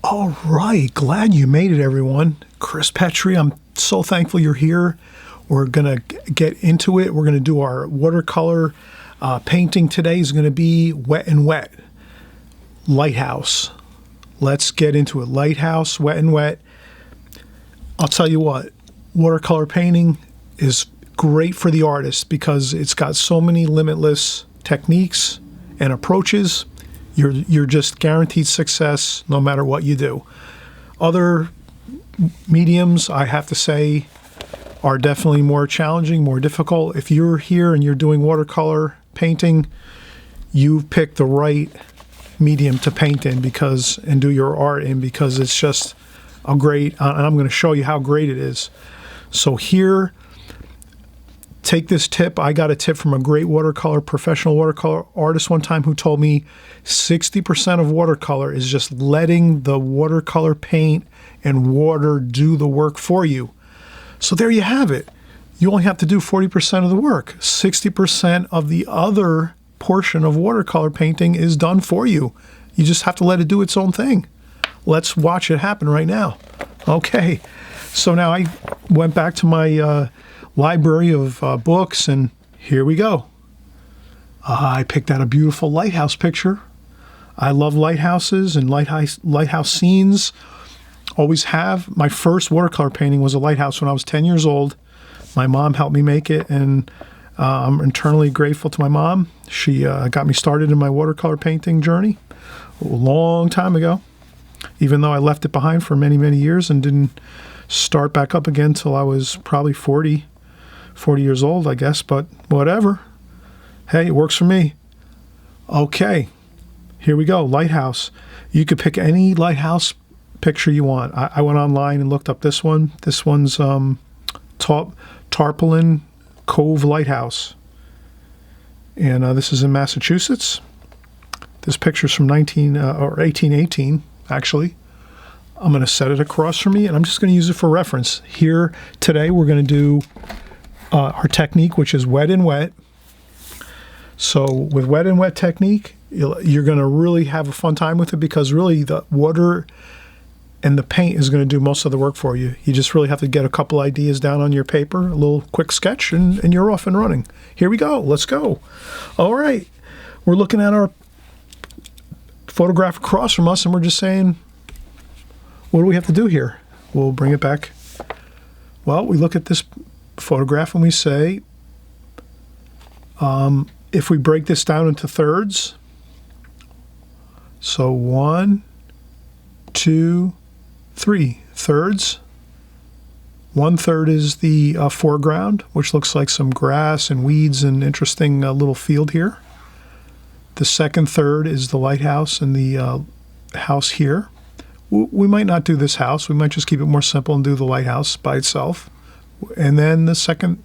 All right, glad you made it, everyone. Chris Petri, I'm so thankful you're here. We're going to get into it. We're going to do our watercolor painting today. Is going to be Wet and Wet. Lighthouse. Let's get into it. Lighthouse, Wet and Wet. I'll tell you what, watercolor painting is great for the artist because it's got so many limitless techniques and approaches. You're just guaranteed success no matter what you do. Other mediums, I have to say, are definitely more challenging, more difficult. If you're here and you're doing watercolor painting, you've picked the right medium to paint in and do your art in, because it's just a great, and I'm going to show you how great it is. So here, take this tip. I got a tip from a great professional watercolor artist one time who told me 60% of watercolor is just letting the watercolor paint and water do the work for you. So there you have it. You only have to do 40% of the work. 60% of the other portion of watercolor painting is done for you. You just have to let it do its own thing. Let's watch it happen right now. Okay, so now I went back to my library of books, and here we go. I picked out a beautiful lighthouse picture. I love lighthouses and lighthouse scenes. Always have. My first watercolor painting was a lighthouse when I was 10 years old. My mom helped me make it, and I'm eternally grateful to my mom. She got me started in my watercolor painting journey a long time ago, even though I left it behind for many, many years and didn't start back up again until I was probably 40 years old, I guess, but whatever. Hey, it works for me. Okay, here we go, lighthouse. You could pick any lighthouse picture you want. I went online and looked up this one. This one's Tarpaulin Cove Lighthouse. And this is in Massachusetts. This picture's from 1818, actually. I'm going to set it across from me, and I'm just going to use it for reference. Here today we're going to do our technique, which is Wet and Wet. So with Wet and Wet technique, you're going to really have a fun time with it, because really the water and the paint is going to do most of the work for you. You just really have to get a couple ideas down on your paper, a little quick sketch, and you're off and running. Here we go. Let's go. All right. We're looking at our photograph across from us, and we're just saying, what do we have to do here? We'll bring it back. Well, we look at this photograph and we say, if we break this down into thirds, so 1, 2, 3 thirds. 1/3 is the foreground, which looks like some grass and weeds and interesting little field here. The second third is the lighthouse and the house here. We might not do this house. We might just keep it more simple and do the lighthouse by itself. And then the second,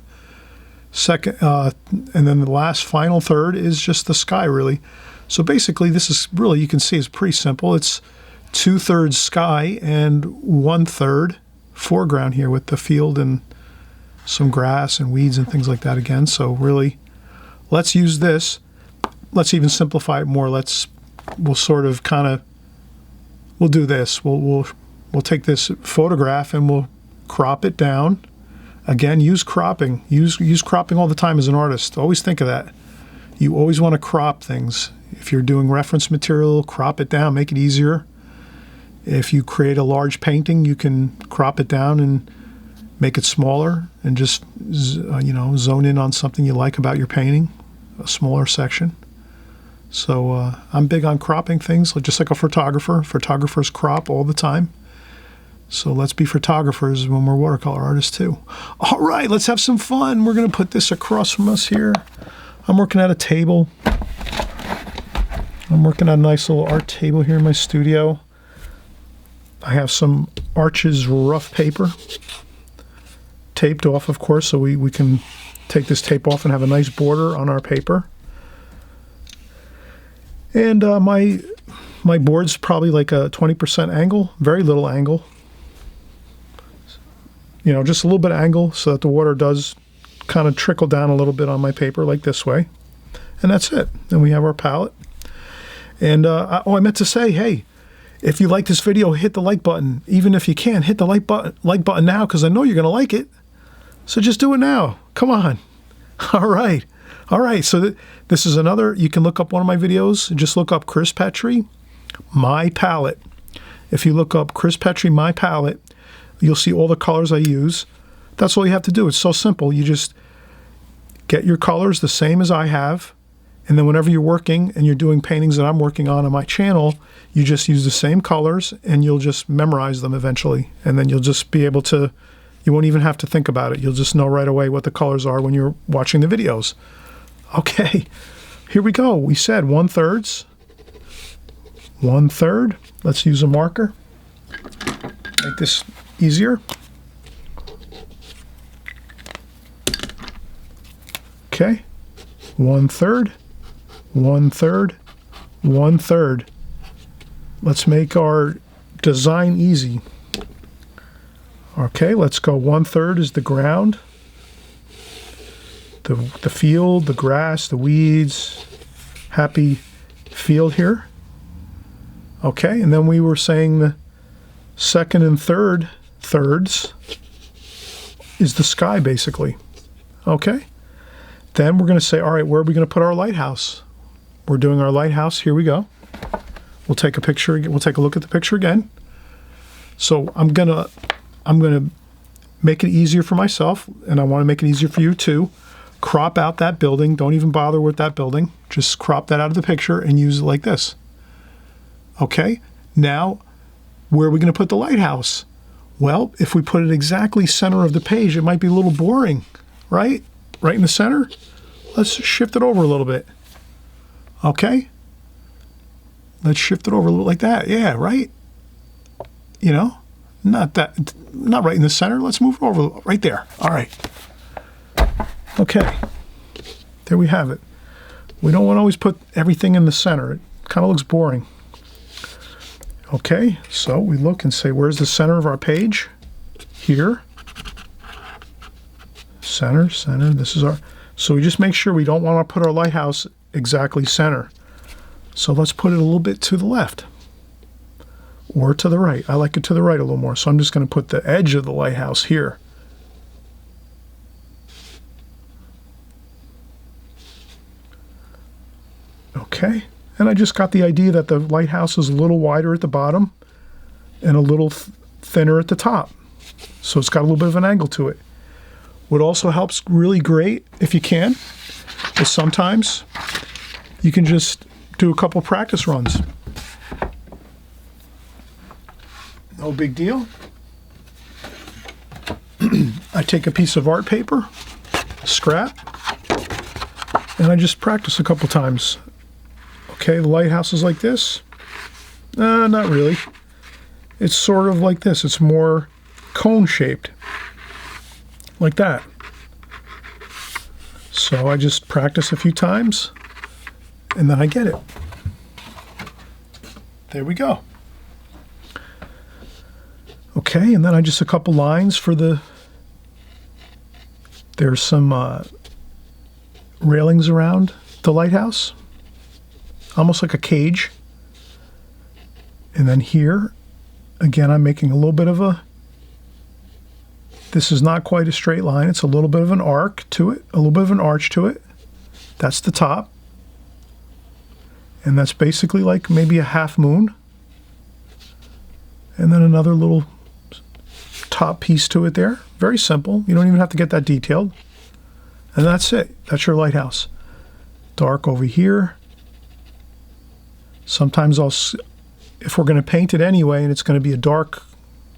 and then the last final third is just the sky, really. So basically, this is really, you can see, it's pretty simple. It's 2/3 sky and 1/3 foreground here with the field and some grass and weeds and things like that again. So really, let's use this. Let's even simplify it more. We'll sort of kind of, we'll do this. We'll take this photograph and we'll crop it down. Again, use cropping. Use cropping all the time as an artist. Always think of that. You always want to crop things. If you're doing reference material, crop it down, make it easier. If you create a large painting, you can crop it down and make it smaller and just zone in on something you like about your painting, a smaller section. So I'm big on cropping things, just like a photographer. Photographers crop all the time. So let's be photographers when we're watercolor artists too. All right, let's have some fun. We're going to put this across from us here. I'm working at a table. I'm working on a nice little art table here in my studio. I have some Arches rough paper taped off, of course, so we can take this tape off and have a nice border on our paper. And my board's probably like a 20% angle, very little angle. Just a little bit of angle so that the water does kind of trickle down a little bit on my paper like this way. And that's it. Then we have our palette. And I meant to say, hey, If you like this video, hit the like button. Even if you can't, hit the like button now, because I know you're going to like it. So just do it now. Come on. All right. All right. So this is another, you can look up one of my videos. Just look up Chris Petri, My Palette. If you look up Chris Petri, My Palette, you'll see all the colors I use. That's all you have to do. It's so simple. You just get your colors the same as I have. And then whenever you're working and you're doing paintings that I'm working on my channel, you just use the same colors and you'll just memorize them eventually. And then you'll just be able to, you won't even have to think about it. You'll just know right away what the colors are when you're watching the videos. Okay, here we go. We said 1/3. 1/3. Let's use a marker. Make this easier. Okay, 1/3. 1/3, 1/3. Let's make our design easy. Okay, let's go 1/3 is the ground, the field, the grass, the weeds, happy field here. Okay, and then we were saying the second and third thirds is the sky, basically. Okay, then we're going to say, all right, where are we going to put our lighthouse? We're doing our lighthouse. Here we go. We'll take a picture. We'll take a look at the picture again. So I'm gonna make it easier for myself, and I want to make it easier for you too. Crop out that building. Don't even bother with that building. Just crop that out of the picture and use it like this. Okay. Now, where are we going to put the lighthouse? Well, if we put it exactly center of the page, it might be a little boring, right? Right in the center. Let's shift it over a little bit. Okay, let's shift it over a little like that. Yeah, right. You know, not right in the center. Let's move it over right there. All right. Okay, there we have it. We don't want to always put everything in the center. It kind of looks boring. Okay, so we look and say, where's the center of our page? Here. Center, center. This is our. So we just make sure we don't want to put our lighthouse exactly center. So let's put it a little bit to the left or to the right. I like it to the right a little more. So I'm just going to put the edge of the lighthouse here. Okay. And I just got the idea that the lighthouse is a little wider at the bottom and a little thinner at the top. So it's got a little bit of an angle to it. What also helps really great, if you can, is sometimes you can just do a couple practice runs. No big deal. I take a piece of art paper, scrap, and I just practice a couple times. Okay, the lighthouse is like this. Not really. It's sort of like this. It's more cone-shaped, like that. So I just practice a few times, and then I get it. There we go. Okay, and then I just a couple lines for the, there's some railings around the lighthouse, almost like a cage. And then here, again, I'm making a little bit of a, this is not quite a straight line. It's a little bit of an arc to it, a little bit of an arch to it. That's the top. And that's basically like maybe a half moon. And then another little top piece to it there. Very simple. You don't even have to get that detailed. And that's it. That's your lighthouse. Dark over here. Sometimes if we're going to paint it anyway and it's going to be a dark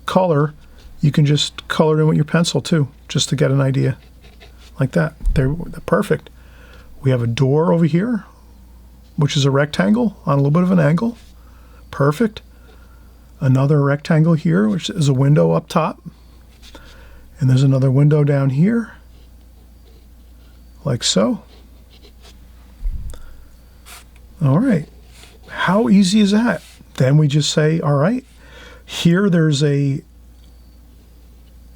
color, you can just color it in with your pencil too, just to get an idea. Like that. They're perfect. We have a door over here, which is a rectangle on a little bit of an angle. Perfect. Another rectangle here, which is a window up top. And there's another window down here, like so. All right. How easy is that? Then we just say, all right, here there's a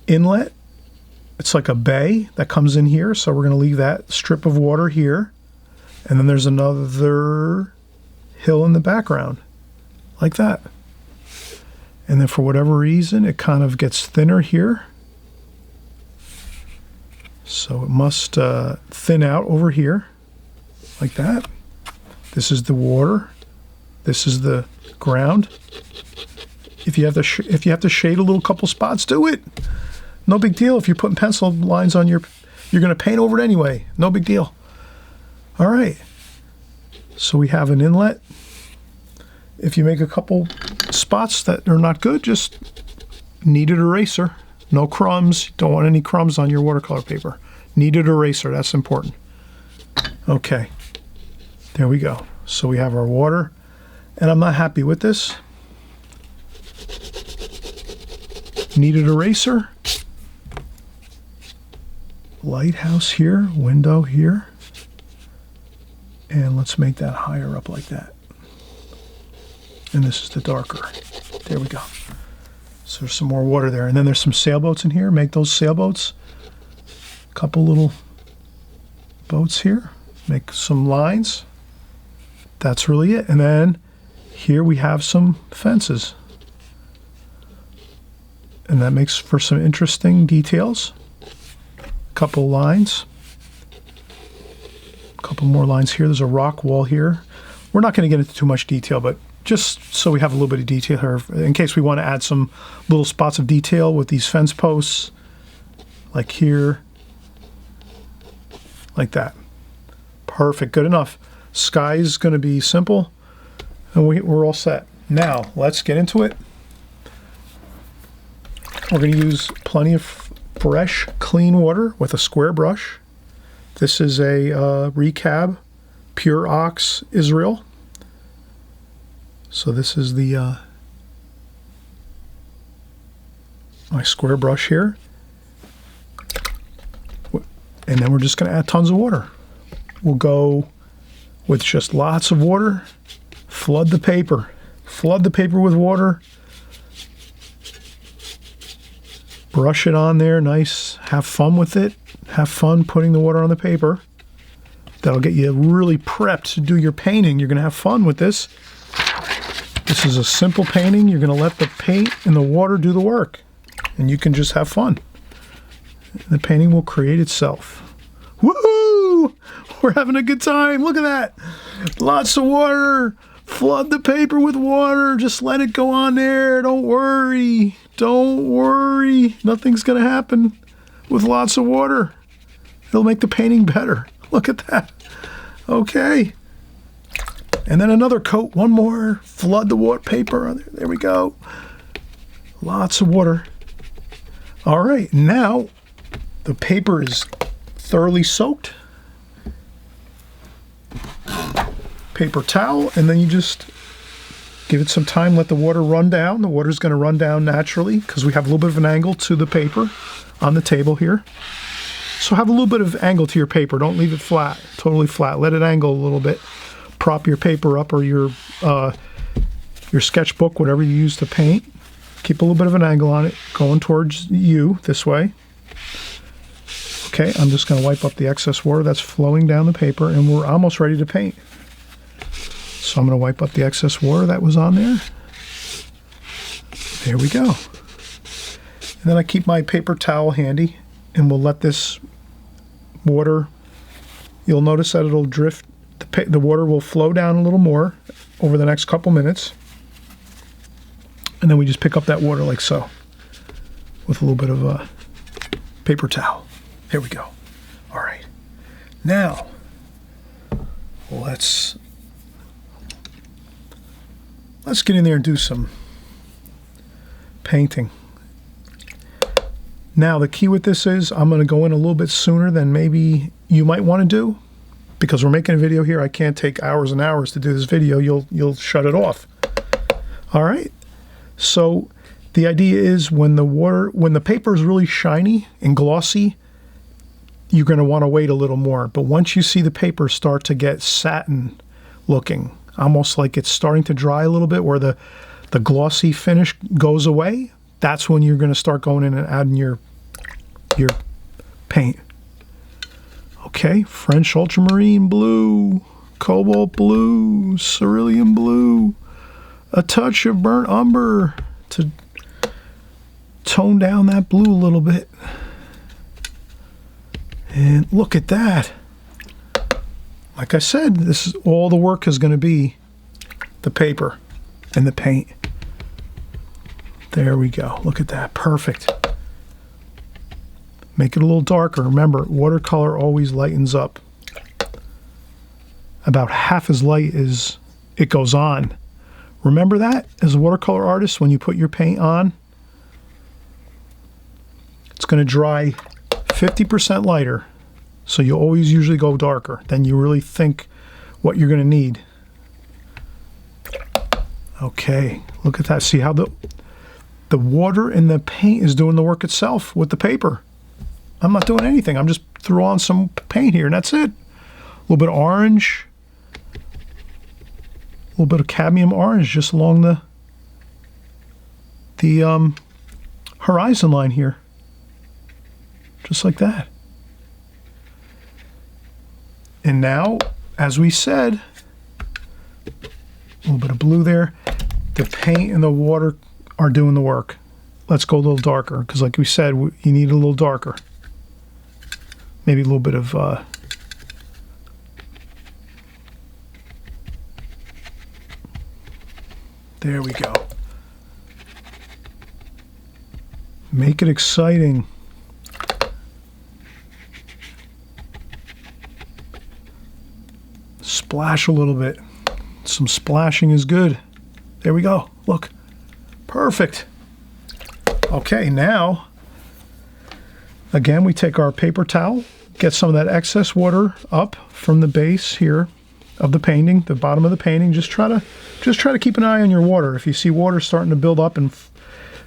inlet. It's like a bay that comes in here. So we're going to leave that strip of water here. And then there's another hill in the background, like that. And then for whatever reason, it kind of gets thinner here. So it must thin out over here, like that. This is the water. This is the ground. If you have to shade a little couple spots, do it. No big deal. If you're putting pencil lines on you're going to paint over it anyway. No big deal. All right. So we have an inlet. If you make a couple spots that are not good, just kneaded eraser. No crumbs. Don't want any crumbs on your watercolor paper. Kneaded eraser. That's important. Okay. There we go. So we have our water. And I'm not happy with this. Kneaded eraser. Lighthouse here. Window here. And let's make that higher up like that. And this is the darker. There we go. So there's some more water there. And then there's some sailboats in here. Make those sailboats. A couple little boats here. Make some lines. That's really it. And then here we have some fences. And that makes for some interesting details. A couple lines. A couple more lines here. There's a rock wall here. We're not going to get into too much detail, but just so we have a little bit of detail here, in case we want to add some little spots of detail with these fence posts, like here, like that. Perfect, good enough. Sky is going to be simple, and we're all set. Now, let's get into it. We're going to use plenty of fresh, clean water with a square brush. This is a Recab Pure Ox Israel. So this is the my square brush here. And then we're just going to add tons of water. We'll go with just lots of water. Flood the paper. Flood the paper with water. Brush it on there, nice. Have fun with it. Have fun putting the water on the paper. That'll get you really prepped to do your painting. You're going to have fun with this. This is a simple painting. You're going to let the paint and the water do the work. And you can just have fun. The painting will create itself. Woohoo! We're having a good time. Look at that. Lots of water. Flood the paper with water. Just let it go on there. Don't worry. Don't worry. Nothing's going to happen with lots of water. It'll make the painting better. Look at that. Okay. And then another coat. One more. Flood the water paper. There we go. Lots of water. All right. Now the paper is thoroughly soaked. Paper towel, and then you just give it some time, let the water run down. The water's going to run down naturally because we have a little bit of an angle to the paper on the table here. So have a little bit of angle to your paper. Don't leave it flat, totally flat. Let it angle a little bit. Prop your paper up, or your sketchbook, whatever you use to paint. Keep a little bit of an angle on it, going towards you this way. Okay, I'm just going to wipe up the excess water that's flowing down the paper, and we're almost ready to paint. So I'm going to wipe up the excess water that was on there. There we go. And then I keep my paper towel handy, and we'll let this water, you'll notice that it'll drift, the water will flow down a little more over the next couple minutes. And then we just pick up that water like so, with a little bit of a paper towel. There we go. All right. Now, let's get in there and do some painting. Now, the key with this is I'm going to go in a little bit sooner than maybe you might want to do, because we're making a video here. I can't take hours and hours to do this video. You'll shut it off. All right. So the idea is when the paper is really shiny and glossy, you're going to want to wait a little more. But once you see the paper start to get satin looking, almost like it's starting to dry a little bit, where the glossy finish goes away, that's when you're going to start going in and adding your paint. Okay, French ultramarine blue, cobalt blue, cerulean blue, a touch of burnt umber, to tone down that blue a little bit. And look at that. Like I said, this is all the work is going to be the paper and the paint. There we go. Look at that. Perfect. Make it a little darker. Remember, watercolor always lightens up about half as light as it goes on. Remember that as a watercolor artist, when you put your paint on, it's going to dry 50% lighter. So you always usually go darker than you really think what you're going to need. Okay, look at that. See how the water and the paint is doing the work itself with the paper. I'm not doing anything. I'm just threw on some paint here and that's it. A little bit of orange. A little bit of cadmium orange just along the horizon line here. Just like that. And now, as we said, a little bit of blue there. The paint and the water are doing the work. Let's go a little darker, because like we said, you need a little darker. Maybe a little bit of there we go. Make it exciting. Splash a little bit. Some splashing is good. There we go. Look. Perfect. Okay, now, again, we take our paper towel, get some of that excess water up from the base here of the painting, the bottom of the painting. Just try to keep an eye on your water. If you see water starting to build up and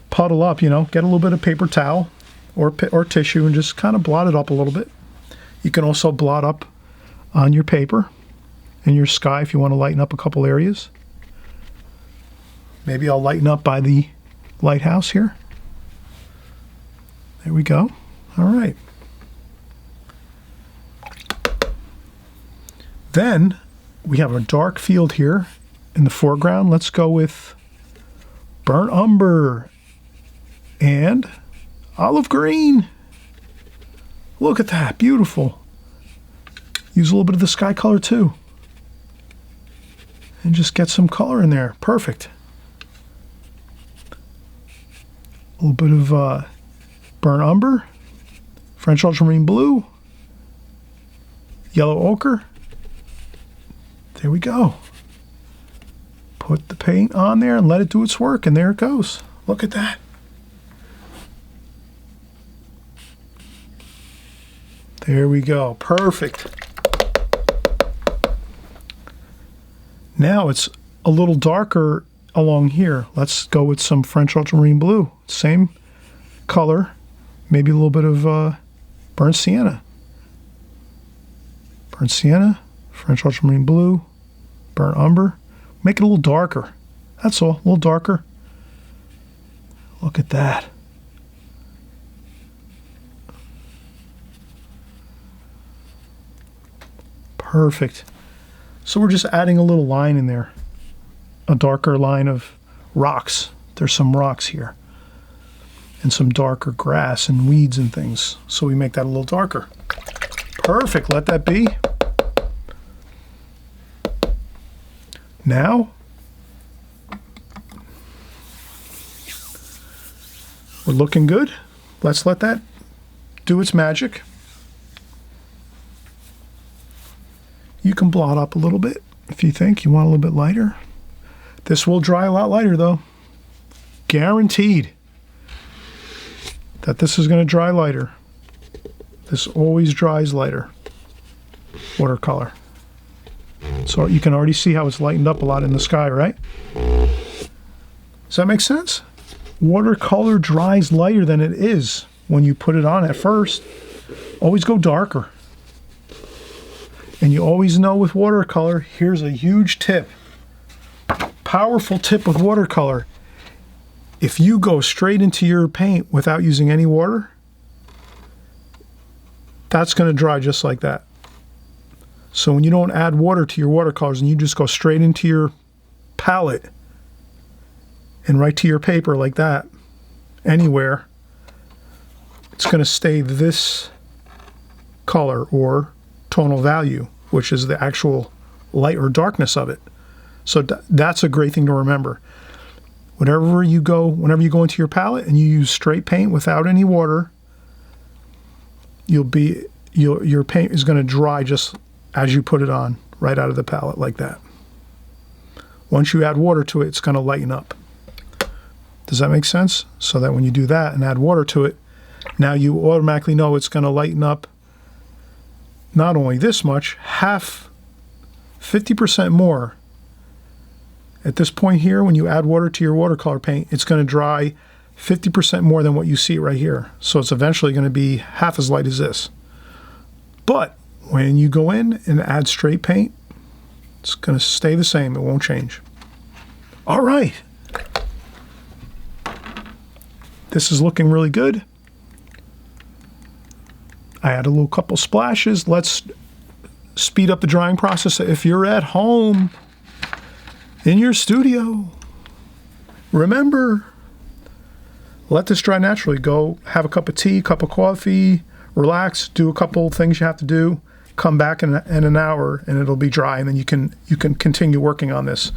puddle up, you know, get a little bit of paper towel or tissue and just kind of blot it up a little bit. You can also blot up on your paper and your sky if you want to lighten up a couple areas. Maybe I'll lighten up by the lighthouse here. There we go. All right. Then we have a dark field here in the foreground. Let's go with burnt umber and olive green. Look at that. Beautiful. Use a little bit of the sky color too. And just get some color in there. Perfect. A little bit of burnt umber, French ultramarine blue, yellow ochre. There we go. Put the paint on there and let it do its work, and there it goes. Look at that. There we go. Perfect. Now it's a little darker along here. Let's go with some French ultramarine blue. Same color, maybe a little bit of burnt sienna. Burnt sienna, French ultramarine blue, burnt umber. Make it a little darker. That's all, a little darker. Look at that. Perfect. So we're just adding a little line in there. A darker line of rocks. There's some rocks here. And some darker grass and weeds and things. So we make that a little darker. Perfect. Let that be. Now, we're looking good. Let's let that do its magic. You can blot up a little bit if you think you want a little bit lighter. This will dry a lot lighter though. Guaranteed that this is going to dry lighter. This always dries lighter. Watercolor. So you can already see how it's lightened up a lot in the sky, right? Does that make sense? Watercolor dries lighter than it is when you put it on at first. Always go darker. And you always know with watercolor, here's a huge tip. Powerful tip with watercolor. If you go straight into your paint without using any water, that's going to dry just like that. So when you don't add water to your watercolors and you just go straight into your palette, and right to your paper like that, anywhere, it's going to stay this color or tonal value, which is the actual light or darkness of it. So that's a great thing to remember. Whenever you go into your palette and you use straight paint without any water, your paint is going to dry just as you put it on, right out of the palette like that. Once you add water to it, it's going to lighten up. Does that make sense? So that when you do that and add water to it, now you automatically know it's going to lighten up not only this much, 50% more. At this point here, when you add water to your watercolor paint, it's going to dry 50% more than what you see right here. So it's eventually going to be half as light as this. But when you go in and add straight paint, it's going to stay the same. It won't change. All right. This is looking really good. I add a little couple splashes. Let's speed up the drying process. If you're at home, in your studio, remember, let this dry naturally. Go have a cup of tea, cup of coffee, relax, do a couple things you have to do, come back in an hour and it'll be dry, and then you can continue working on this.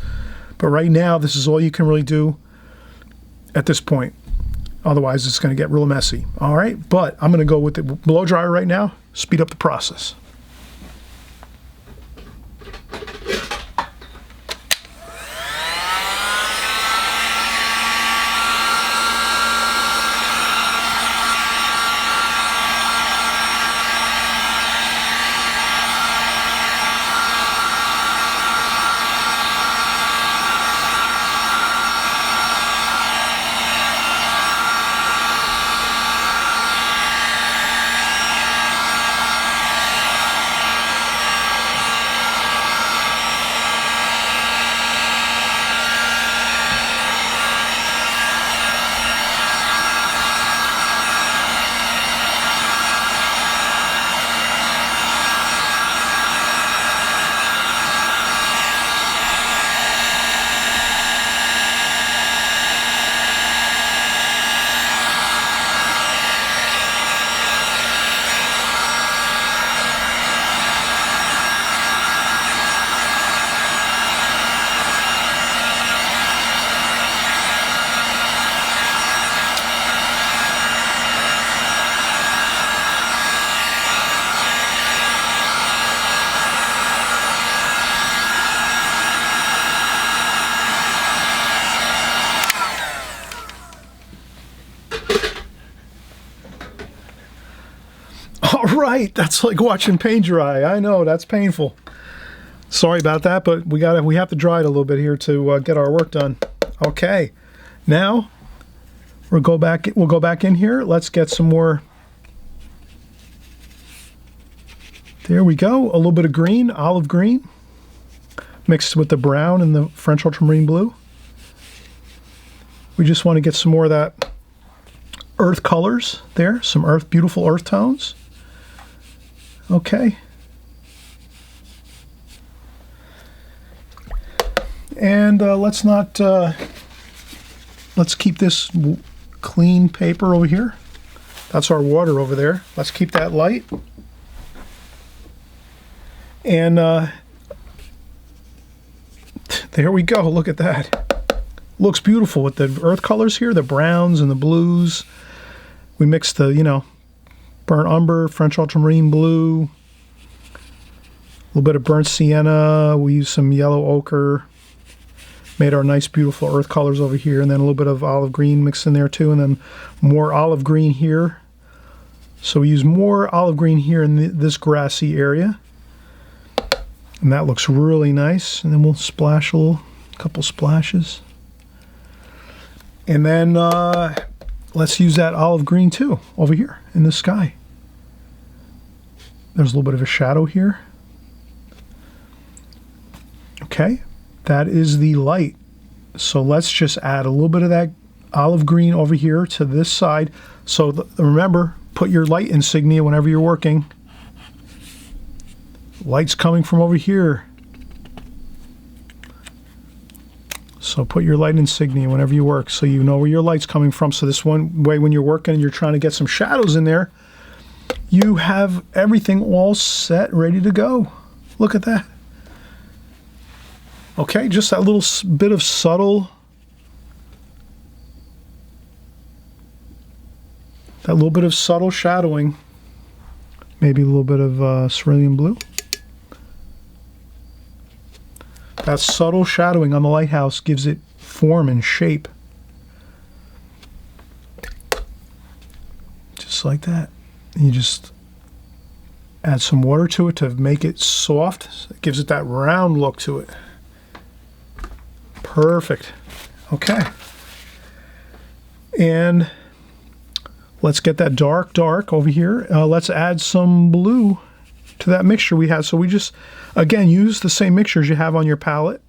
But right now, this is all you can really do at this point. Otherwise, it's going to get real messy. All right, but I'm going to go with the blow dryer right now, speed up the process. All right, that's like watching paint dry. I know, that's painful. Sorry about that, but we have to dry it a little bit here to get our work done. Okay, now we'll go back in here. Let's get some more. There we go. A little bit of green, olive green, mixed with the brown and the French ultramarine blue. We just want to get some more of that earth colors there, some beautiful earth tones. Okay. And let's keep this clean paper over here. That's our water over there. Let's keep that light. And there we go. Look at that. Looks beautiful with the earth colors here, the browns and the blues. We mixed the, burnt umber, French ultramarine blue, a little bit of burnt sienna. We used some yellow ochre. Made our nice, beautiful earth colors over here, and then a little bit of olive green mixed in there too, and then more olive green here. So we use more olive green here in this grassy area, and that looks really nice. And then we'll splash a couple splashes, and then let's use that olive green too over here in the sky. There's a little bit of a shadow here. Okay. That is the light. So let's just add a little bit of that olive green over here to this side. So remember, put your light insignia whenever you're working. Light's coming from over here. So put your light insignia whenever you work so you know where your light's coming from. So this one way when you're working and you're trying to get some shadows in there, you have everything all set, ready to go. Look at that. Okay, just that little bit of subtle, shadowing. Maybe a little bit of cerulean blue. That subtle shadowing on the lighthouse gives it form and shape. Just like that. You just add some water to it to make it soft. It gives it that round look to it. Perfect. Okay. And let's get that dark over here. Let's add some blue to that mixture we had. So we just, again, use the same mixtures you have on your palette.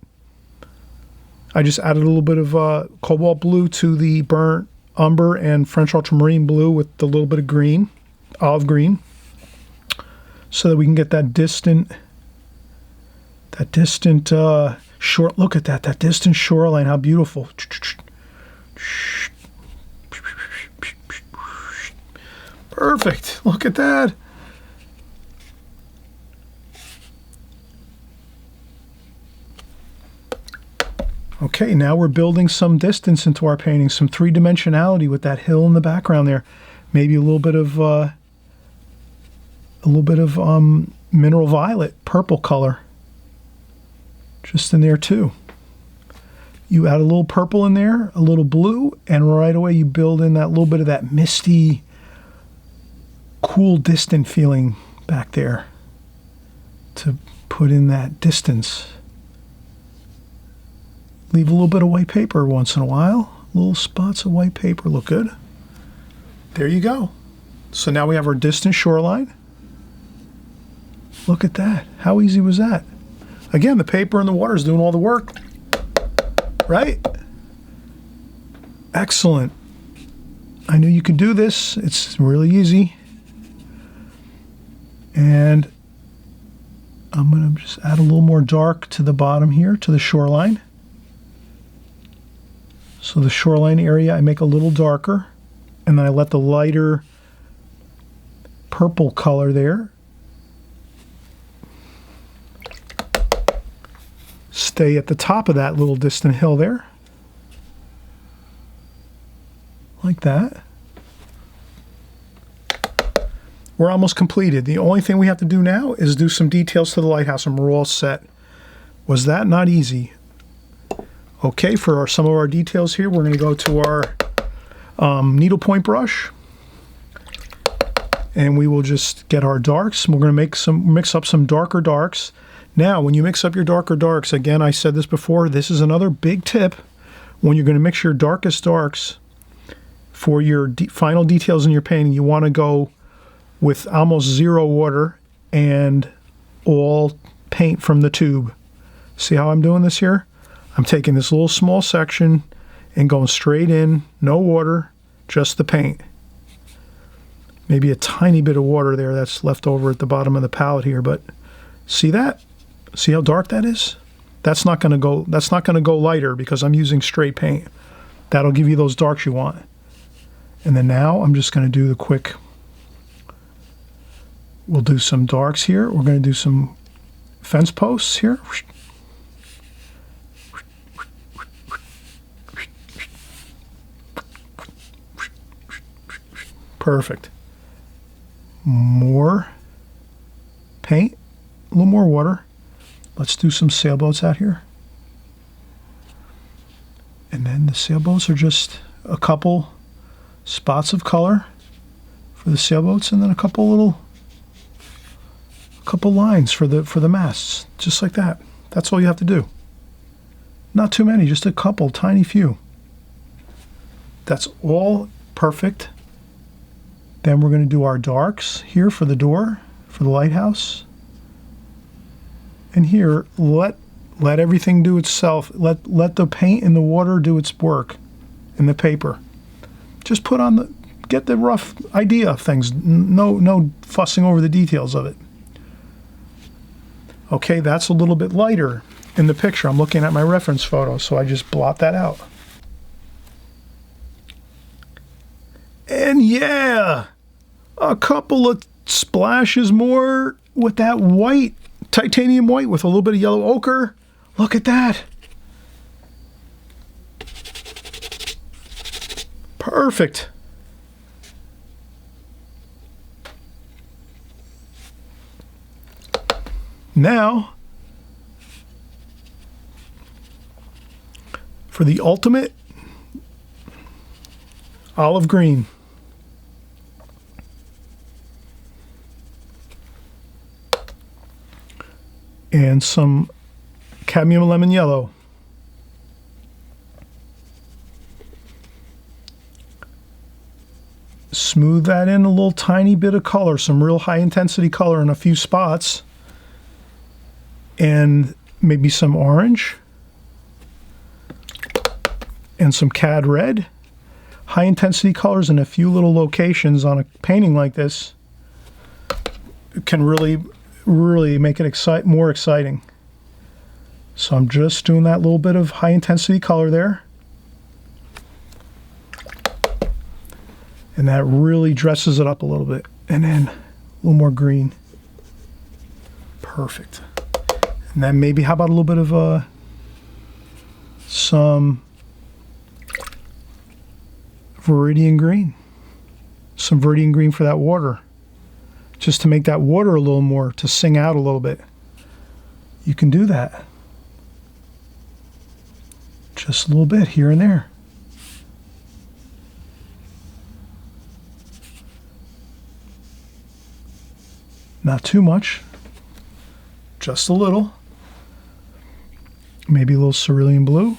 I just added a little bit of cobalt blue to the burnt umber and French ultramarine blue with a little bit of green, olive green, so that we can get that distant short. Look at that distant shoreline. How beautiful. Perfect. Look at that. Okay, now we're building some distance into our painting, some three-dimensionality with that hill in the background there. Maybe a little bit of mineral violet, purple color, just in there too. You add a little purple in there, a little blue, and right away you build in that little bit of that misty, cool, distant feeling back there to put in that distance. Leave a little bit of white paper once in a while. Little spots of white paper look good. There you go. So now we have our distant shoreline. Look at that. How easy was that? Again, the paper and the water is doing all the work. Right? Excellent. I knew you could do this. It's really easy. And I'm going to just add a little more dark to the bottom here, to the shoreline. So the shoreline area I make a little darker, and then I let the lighter purple color there stay at the top of that little distant hill there. Like that. We're almost completed. The only thing we have to do now is do some details to the lighthouse, and we're all set. Was that not easy? Okay, for some of our details here, we're going to go to our needlepoint brush, and we will just get our darks. We're going to mix up some darker darks. Now, when you mix up your darker darks, again, I said this before, this is another big tip. When you're going to mix your darkest darks for your final details in your painting, you want to go with almost zero water and all paint from the tube. See how I'm doing this here? I'm taking this little small section and going straight in, no water, just the paint. Maybe a tiny bit of water there that's left over at the bottom of the palette here, but see that? See how dark that is? That's not going to go lighter because I'm using straight paint. That'll give you those darks you want. And then now I'm just going to do the quick. We'll do some darks here. We're going to do some fence posts here. Perfect. More paint, a little more water. Let's do some sailboats out here. And then the sailboats are just a couple spots of color for the sailboats, and then a couple lines for the masts, just like that. That's all you have to do. Not too many, just a couple, tiny few. That's all perfect. Then we're going to do our darks here for the door, for the lighthouse. And here, let everything do itself. Let the paint and the water do its work, and the paper. Just get the rough idea of things. No fussing over the details of it. Okay, that's a little bit lighter. in the picture. I'm looking at my reference photo, so I just blot that out. And yeah, a couple of splashes more with that white, titanium white with a little bit of yellow ochre. Look at that. Perfect. Now, for the ultimate olive green. And some cadmium lemon yellow. Smooth that in a little tiny bit of color, some real high intensity color in a few spots. And maybe some orange. And some cad red. High intensity colors in a few little locations on a painting like this can really make it more exciting. So I'm just doing that little bit of high intensity color there. And that really dresses it up a little bit. And then a little more green. Perfect. And then maybe, how about a little bit of some Viridian green. Some Viridian green for that water. Just to make that water a little more, to sing out a little bit. You can do that. Just a little bit here and there. Not too much. Just a little. Maybe a little cerulean blue.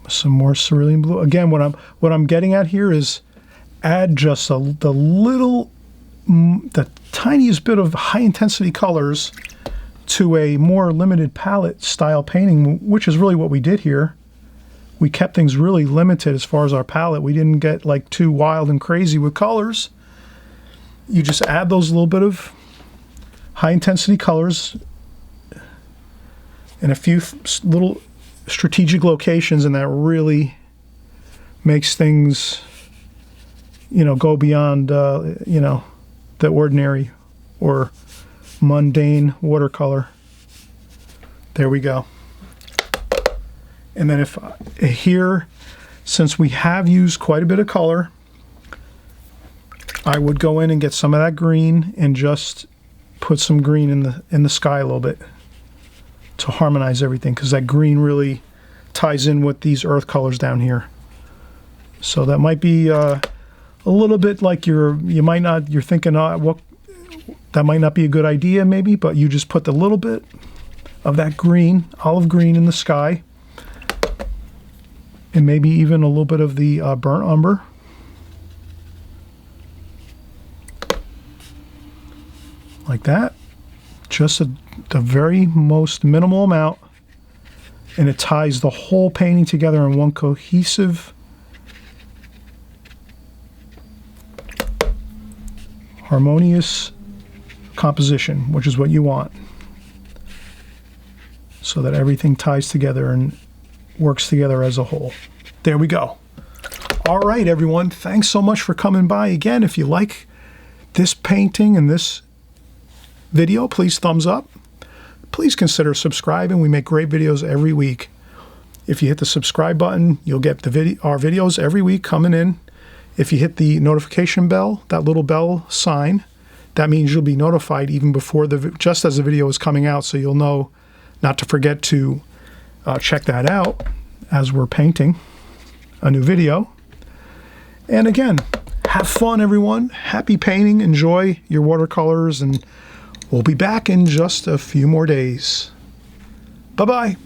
Some more cerulean blue. Again, what I'm getting at here is add just the tiniest bit of high intensity colors to a more limited palette style painting, which is really what we did here. We kept things really limited as far as our palette. We didn't get like too wild and crazy with colors. You just add those little bit of high intensity colors in a few little strategic locations, and that really makes things, go beyond, the ordinary or mundane watercolor. There we go. And then here, since we have used quite a bit of color, I would go in and get some of that green and just put some green in the sky a little bit to harmonize everything, because that green really ties in with these earth colors down here. So that might be a little bit like you're thinking, that might not be a good idea maybe, but you just put the little bit of that green, olive green in the sky, and maybe even a little bit of the burnt umber. Like that. Just the very most minimal amount, and it ties the whole painting together in one cohesive, harmonious composition, which is what you want, so that everything ties together and works together as a whole. There we go. All right, everyone, thanks so much for coming by. Again, if you like this painting and this video, please thumbs up. Please consider subscribing. We make great videos every week. If you hit the subscribe button, you'll get our videos every week coming in. If you hit the notification bell, that little bell sign, that means you'll be notified even before just as the video is coming out, so you'll know not to forget to check that out as we're painting a new video. And again, have fun, everyone. Happy painting. Enjoy your watercolors, and we'll be back in just a few more days. Bye-bye.